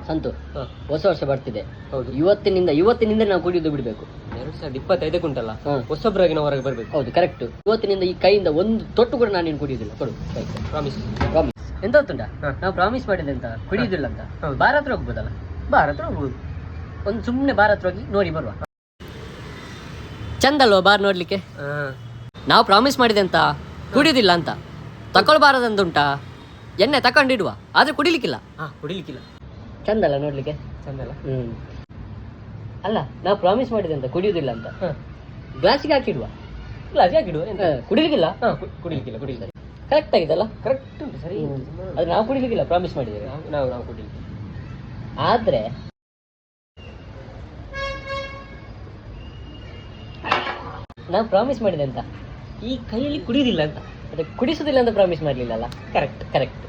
ಸಂತು, ಹಾ. ಹೊಸ ವರ್ಷ ಬರ್ತಿದೆ. ಹೌದು. ಇವತ್ತಿನಿಂದ ನಾವು ಕುಡಿಯೋದು ಬಿಡಬೇಕು. 2025 ಉಂಟಲ್ಲ, ಹಾ. ಹೊಸೊಬ್ಬರಾಗಿ ನಾವು ಹೊರಗೆ ಬರ್ಬೇಕು. ಹೌದು, ಕರೆಕ್ಟ್. ಇವತ್ತಿನಿಂದ ಈ ಕೈಯಿಂದ ಒಂದು ತೊಟ್ಟು ಕೂಡ ನಾನು ಕುಡಿಯೋದಿಲ್ಲ. ಕೊಡು ಪ್ರಾಮಿಸ್. ಪ್ರಾಮಿಸ್. ಎಂತ ಗೊತ್ತುಂಟಾ, ಹಾ. ನಾವು ಪ್ರಾಮಿಸ್ ಮಾಡಿದೆ ಅಂತ ಕುಡಿಯೋದಿಲ್ಲ ಅಂತ. ಹೌದು. ಬಾರ ಹತ್ರ ಹೋಗ್ಬೋದಲ್ಲ, ಬಾರ ಹತ್ರ ಹೋಗ್ಬೋದು. ಒಂದು ಸುಮ್ಮನೆ ಬಾರ ಹತ್ರ ಹೋಗಿ ನೋಡಿ ಬರುವ. ಚಂದ ಅಲ್ವಾ ಬಾರ್ ನೋಡ್ಲಿಕ್ಕೆ? ನಾವು ಪ್ರಾಮಿಸ್ ಮಾಡಿದೆ ಅಂತ ಕುಡಿಯೋದಿಲ್ಲ ಅಂತ ತಕೊಳ್ಬಾರದಂದುಂಟಾ? ಎಣ್ಣೆ ತಕೊಂಡಿಡುವ, ಆದ್ರೆ ಕುಡಿಲಿಕ್ಕಿಲ್ಲ. ಕುಡಿಲಿಕ್ಕಿಲ್ಲ. ಚಂದ ಅಲ್ಲ ನೋಡ್ಲಿಕ್ಕೆ? ಚಂದ ಅಲ್ಲ? ಅಲ್ಲ, ನಾವು ಪ್ರಾಮಿಸ್ ಮಾಡಿದೆ ಅಂತ ಕುಡಿಯೋದಿಲ್ಲ ಅಂತ ಗ್ಲಾಸಿಗೆ ಹಾಕಿಡುವ. ಗ್ಲಾಸ್ ಹಾಕಿಡುವ. ಕುಡಿಲಿಕ್ಕಿಲ್ಲ. ಕುಡಿಲಿಕ್ಕಿಲ್ಲ. ಕರೆಕ್ಟ್ ಆಗಿದಲ್ಲ? ಕರೆಕ್ಟ್ ಉಂಟು, ಸರಿ. ಅದು ನಾವು ಕುಡಿಲಿಕ್ಕಿಲ್ಲ, ಪ್ರಾಮಿಸ್ ಮಾಡಿದ್ದೇವೆ. ನಾವು ಕುಡಿಲಿಕ್ಕೆ. ಆದ್ರೆ ನಾವು ಪ್ರಾಮಿಸ್ ಮಾಡಿದೆ ಅಂತ ಈ ಕೈಯಲ್ಲಿ ಕುಡಿಯುವುದಿಲ್ಲ ಅಂತ, ಅದೇ ಕುಡಿಸುದಿಲ್ಲ ಅಂತ ಪ್ರಾಮಿಸ್ ಮಾಡ್ಲಿಲ್ಲ. ಕರೆಕ್ಟ್. ಕರೆಕ್ಟ್.